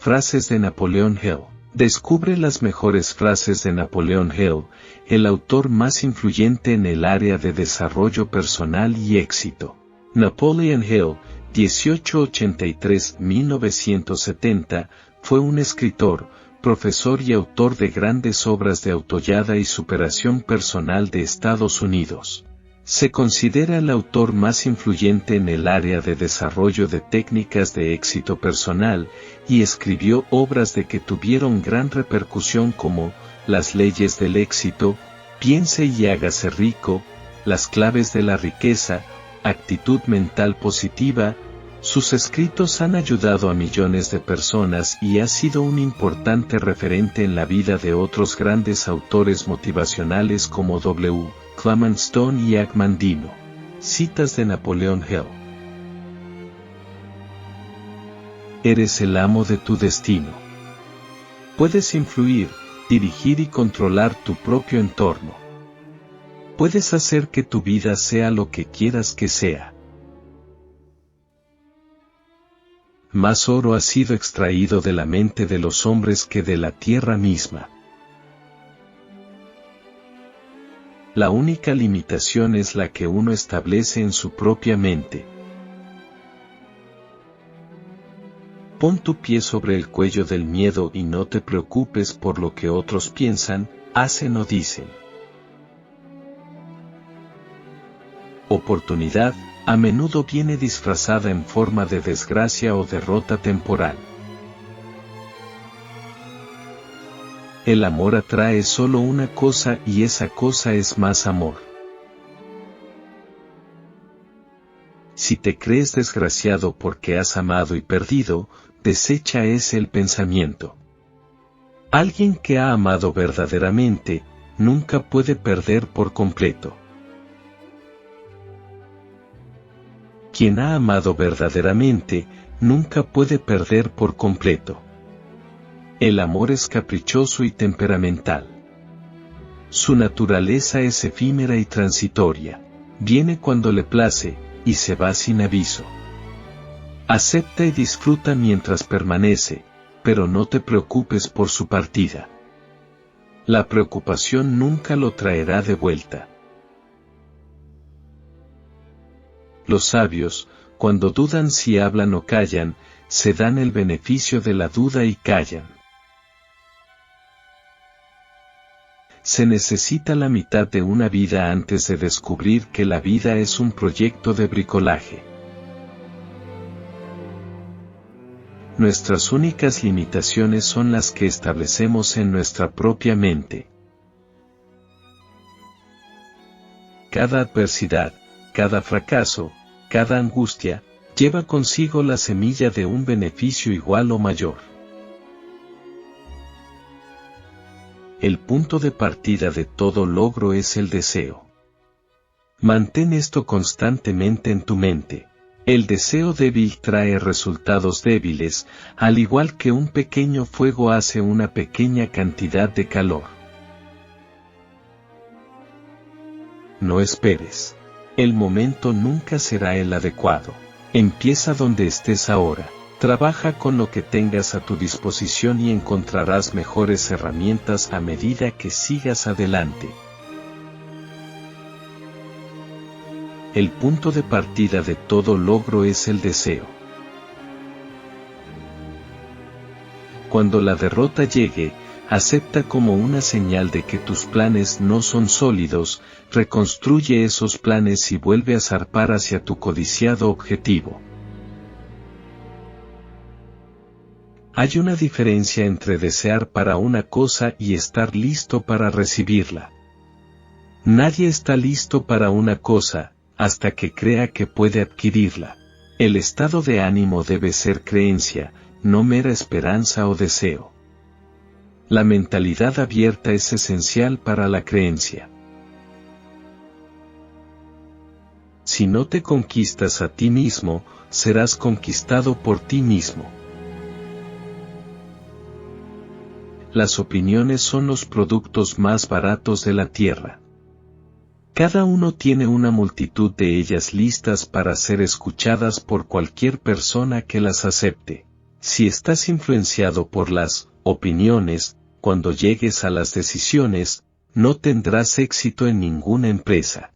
Frases de Napoleon Hill. Descubre las mejores frases de Napoleon Hill, el autor más influyente en el área de desarrollo personal y éxito. Napoleon Hill, 1883-1970, fue un escritor, profesor y autor de grandes obras de autoayuda y superación personal de Estados Unidos. Se considera el autor más influyente en el área de desarrollo de técnicas de éxito personal, y escribió obras de que tuvieron gran repercusión como Las leyes del éxito, Piense y hágase rico, Las claves de la riqueza, Actitud mental positiva. Sus escritos han ayudado a millones de personas y ha sido un importante referente en la vida de otros grandes autores motivacionales como W. Clement Stone y Jack Mandino. Citas de Napoleon Hill. Eres el amo de tu destino. Puedes influir, dirigir y controlar tu propio entorno. Puedes hacer que tu vida sea lo que quieras que sea. Más oro ha sido extraído de la mente de los hombres que de la tierra misma. La única limitación es la que uno establece en su propia mente. Pon tu pie sobre el cuello del miedo y no te preocupes por lo que otros piensan, hacen o dicen. Oportunidad, a menudo viene disfrazada en forma de desgracia o derrota temporal. El amor atrae solo una cosa y esa cosa es más amor. Si te crees desgraciado porque has amado y perdido, desecha ese el pensamiento. Alguien que ha amado verdaderamente, nunca puede perder por completo. Quien ha amado verdaderamente, nunca puede perder por completo. El amor es caprichoso y temperamental. Su naturaleza es efímera y transitoria. Viene cuando le place, y se va sin aviso. Acepta y disfruta mientras permanece, pero no te preocupes por su partida. La preocupación nunca lo traerá de vuelta. Los sabios, cuando dudan si hablan o callan, se dan el beneficio de la duda y callan. Se necesita la mitad de una vida antes de descubrir que la vida es un proyecto de bricolaje. Nuestras únicas limitaciones son las que establecemos en nuestra propia mente. Cada adversidad, cada fracaso, cada angustia, lleva consigo la semilla de un beneficio igual o mayor. El punto de partida de todo logro es el deseo. Mantén esto constantemente en tu mente. El deseo débil trae resultados débiles, al igual que un pequeño fuego hace una pequeña cantidad de calor. No esperes. El momento nunca será el adecuado. Empieza donde estés ahora. Trabaja con lo que tengas a tu disposición y encontrarás mejores herramientas a medida que sigas adelante. El punto de partida de todo logro es el deseo. Cuando la derrota llegue, acepta como una señal de que tus planes no son sólidos, reconstruye esos planes y vuelve a zarpar hacia tu codiciado objetivo. Hay una diferencia entre desear para una cosa y estar listo para recibirla. Nadie está listo para una cosa, hasta que crea que puede adquirirla. El estado de ánimo debe ser creencia, no mera esperanza o deseo. La mentalidad abierta es esencial para la creencia. Si no te conquistas a ti mismo, serás conquistado por ti mismo. Las opiniones son los productos más baratos de la tierra. Cada uno tiene una multitud de ellas listas para ser escuchadas por cualquier persona que las acepte. Si estás influenciado por las opiniones, cuando llegues a las decisiones, no tendrás éxito en ninguna empresa.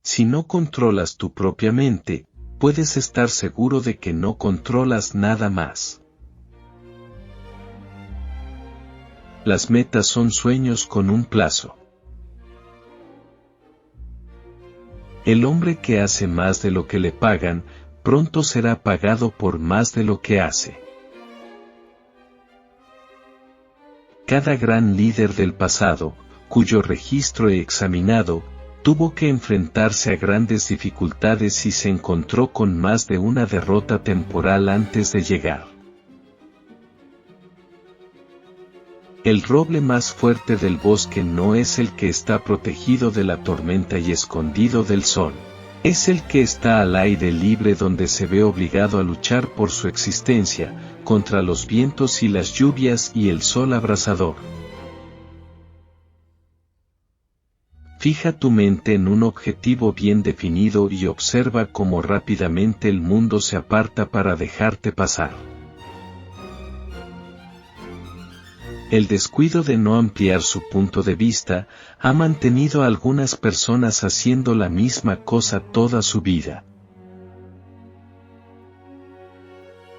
Si no controlas tu propia mente, puedes estar seguro de que no controlas nada más. Las metas son sueños con un plazo. El hombre que hace más de lo que le pagan, pronto será pagado por más de lo que hace. Cada gran líder del pasado, cuyo registro he examinado, tuvo que enfrentarse a grandes dificultades y se encontró con más de una derrota temporal antes de llegar. El roble más fuerte del bosque no es el que está protegido de la tormenta y escondido del sol. Es el que está al aire libre donde se ve obligado a luchar por su existencia, contra los vientos y las lluvias y el sol abrasador. Fija tu mente en un objetivo bien definido y observa cómo rápidamente el mundo se aparta para dejarte pasar. El descuido de no ampliar su punto de vista ha mantenido a algunas personas haciendo la misma cosa toda su vida.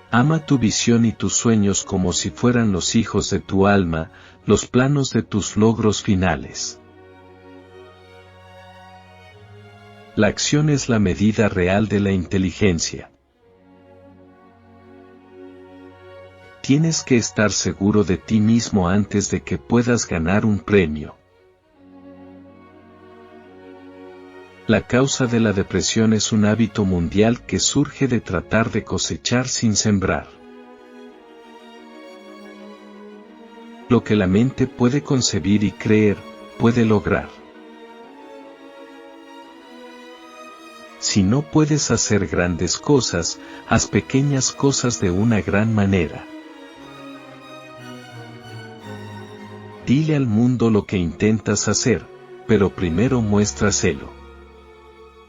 Ama tu visión y tus sueños como si fueran los hijos de tu alma, los planos de tus logros finales. La acción es la medida real de la inteligencia. Tienes que estar seguro de ti mismo antes de que puedas ganar un premio. La causa de la depresión es un hábito mundial que surge de tratar de cosechar sin sembrar. Lo que la mente puede concebir y creer, puede lograr. Si no puedes hacer grandes cosas, haz pequeñas cosas de una gran manera. Dile al mundo lo que intentas hacer, pero primero muéstraselo.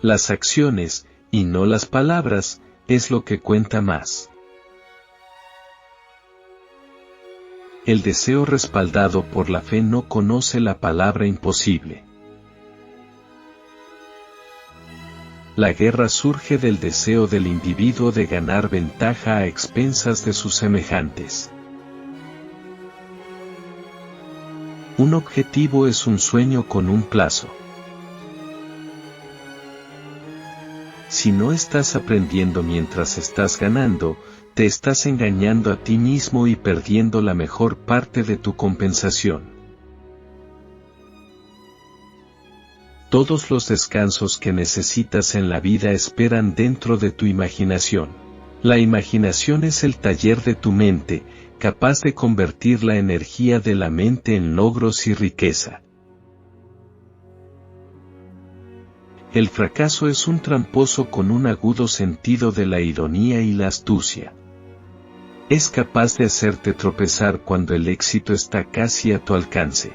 Las acciones, y no las palabras, es lo que cuenta más. El deseo respaldado por la fe no conoce la palabra imposible. La guerra surge del deseo del individuo de ganar ventaja a expensas de sus semejantes. Un objetivo es un sueño con un plazo. Si no estás aprendiendo mientras estás ganando, te estás engañando a ti mismo y perdiendo la mejor parte de tu compensación. Todos los descansos que necesitas en la vida esperan dentro de tu imaginación. La imaginación es el taller de tu mente, capaz de convertir la energía de la mente en logros y riqueza. El fracaso es un tramposo con un agudo sentido de la ironía y la astucia. Es capaz de hacerte tropezar cuando el éxito está casi a tu alcance.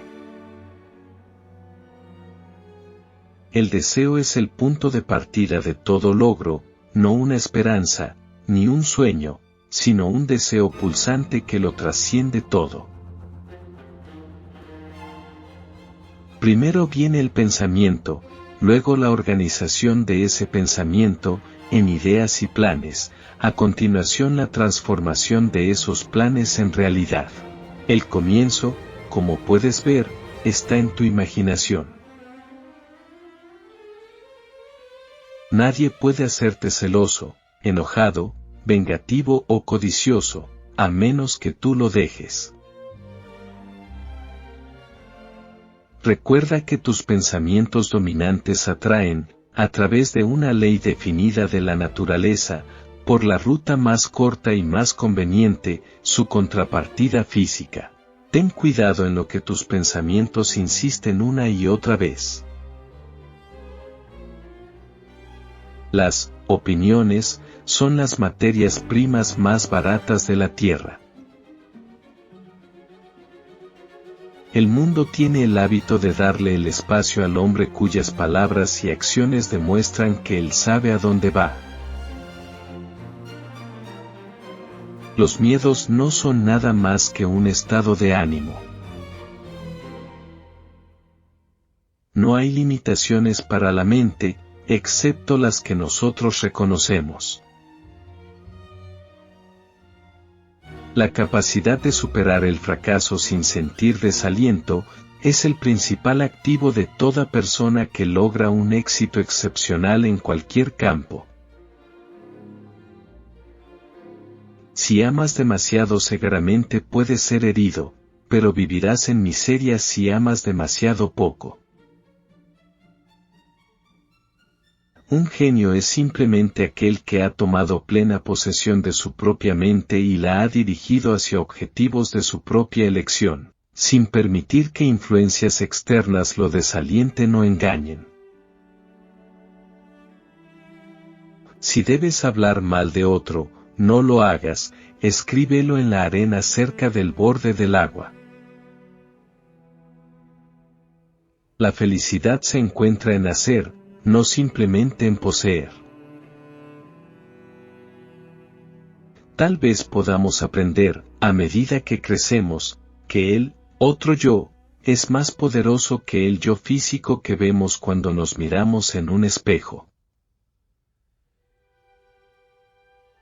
El deseo es el punto de partida de todo logro, no una esperanza, ni un sueño, sino un deseo pulsante que lo trasciende todo. Primero viene el pensamiento, luego la organización de ese pensamiento, en ideas y planes, a continuación la transformación de esos planes en realidad. El comienzo, como puedes ver, está en tu imaginación. Nadie puede hacerte celoso, enojado, vengativo o codicioso, a menos que tú lo dejes. Recuerda que tus pensamientos dominantes atraen, a través de una ley definida de la naturaleza, por la ruta más corta y más conveniente, su contrapartida física. Ten cuidado en lo que tus pensamientos insisten una y otra vez. Las opiniones son las materias primas más baratas de la tierra. El mundo tiene el hábito de darle el espacio al hombre cuyas palabras y acciones demuestran que él sabe a dónde va. Los miedos no son nada más que un estado de ánimo. No hay limitaciones para la mente, excepto las que nosotros reconocemos. La capacidad de superar el fracaso sin sentir desaliento es el principal activo de toda persona que logra un éxito excepcional en cualquier campo. Si amas demasiado cegaramente puedes ser herido, pero vivirás en miseria si amas demasiado poco. Un genio es simplemente aquel que ha tomado plena posesión de su propia mente y la ha dirigido hacia objetivos de su propia elección, sin permitir que influencias externas lo desalienten o engañen. Si debes hablar mal de otro, no lo hagas, escríbelo en la arena cerca del borde del agua. La felicidad se encuentra en hacer, no simplemente en poseer. Tal vez podamos aprender, a medida que crecemos, que el otro yo es más poderoso que el yo físico que vemos cuando nos miramos en un espejo.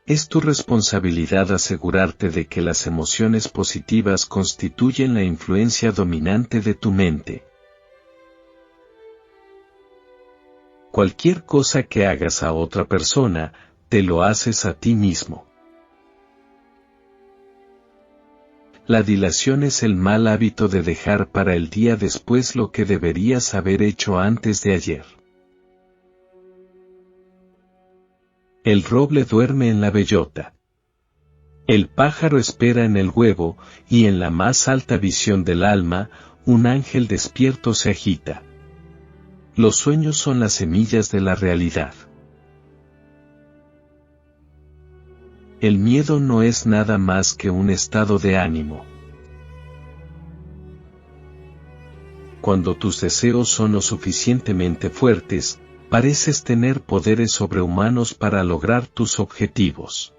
Es tu responsabilidad asegurarte de que las emociones positivas constituyen la influencia dominante de tu mente. Cualquier cosa que hagas a otra persona, te lo haces a ti mismo. La dilación es el mal hábito de dejar para el día después lo que deberías haber hecho antes de ayer. El roble duerme en la bellota. El pájaro espera en el huevo, y en la más alta visión del alma, un ángel despierto se agita. Los sueños son las semillas de la realidad. El miedo no es nada más que un estado de ánimo. Cuando tus deseos son lo suficientemente fuertes, pareces tener poderes sobrehumanos para lograr tus objetivos.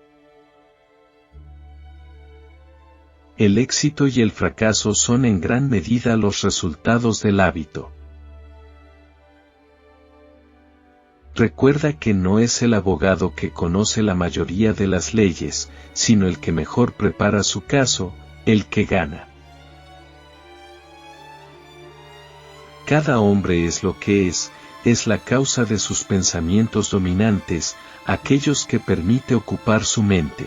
El éxito y el fracaso son en gran medida los resultados del hábito. Recuerda que no es el abogado que conoce la mayoría de las leyes, sino el que mejor prepara su caso, el que gana. Cada hombre es lo que es la causa de sus pensamientos dominantes, aquellos que permite ocupar su mente.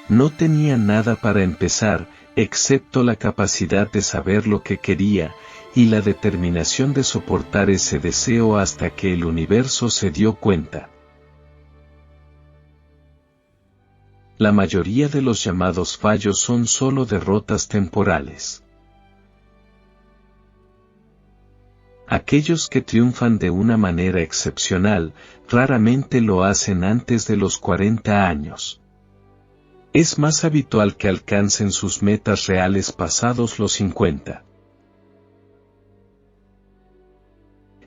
No tenía nada para empezar, excepto la capacidad de saber lo que quería, y la determinación de soportar ese deseo hasta que el universo se dio cuenta. La mayoría de los llamados fallos son solo derrotas temporales. Aquellos que triunfan de una manera excepcional, raramente lo hacen antes de los 40 años. Es más habitual que alcancen sus metas reales pasados los 50.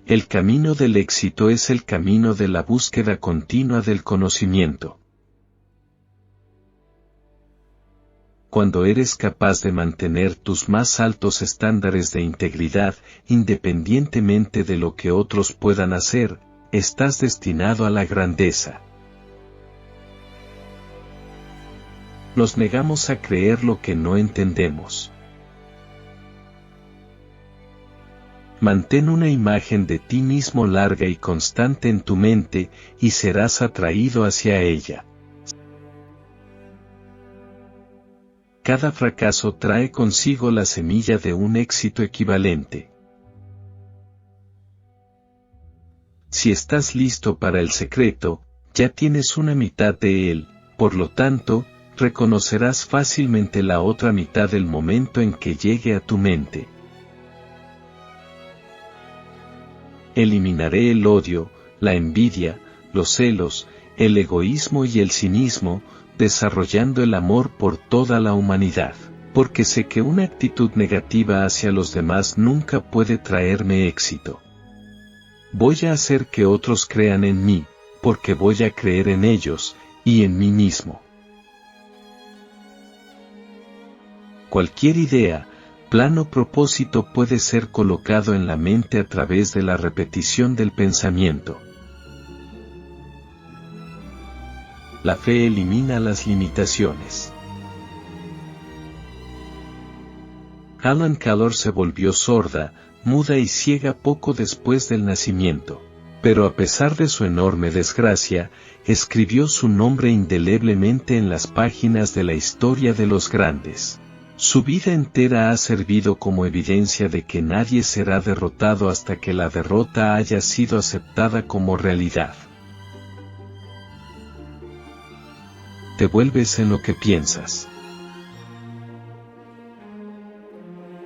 El camino del éxito es el camino de la búsqueda continua del conocimiento. Cuando eres capaz de mantener tus más altos estándares de integridad, independientemente de lo que otros puedan hacer, estás destinado a la grandeza. Nos negamos a creer lo que no entendemos. Mantén una imagen de ti mismo larga y constante en tu mente, y serás atraído hacia ella. Cada fracaso trae consigo la semilla de un éxito equivalente. Si estás listo para el secreto, ya tienes una mitad de él, por lo tanto, reconocerás fácilmente la otra mitad del momento en que llegue a tu mente. Eliminaré el odio, la envidia, los celos, el egoísmo y el cinismo, desarrollando el amor por toda la humanidad, porque sé que una actitud negativa hacia los demás nunca puede traerme éxito. Voy a hacer que otros crean en mí, porque voy a creer en ellos, y en mí mismo. Cualquier idea, plan o propósito puede ser colocado en la mente a través de la repetición del pensamiento. La fe elimina las limitaciones. Helen Keller se volvió sorda, muda y ciega poco después del nacimiento, pero a pesar de su enorme desgracia, escribió su nombre indeleblemente en las páginas de la historia de los grandes. Su vida entera ha servido como evidencia de que nadie será derrotado hasta que la derrota haya sido aceptada como realidad. Te vuelves en lo que piensas.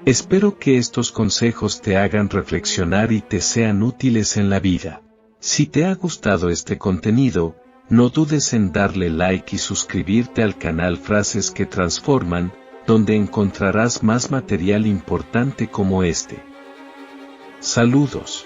Espero que estos consejos te hagan reflexionar y te sean útiles en la vida. Si te ha gustado este contenido, no dudes en darle like y suscribirte al canal Frases que Transforman, donde encontrarás más material importante como este. Saludos.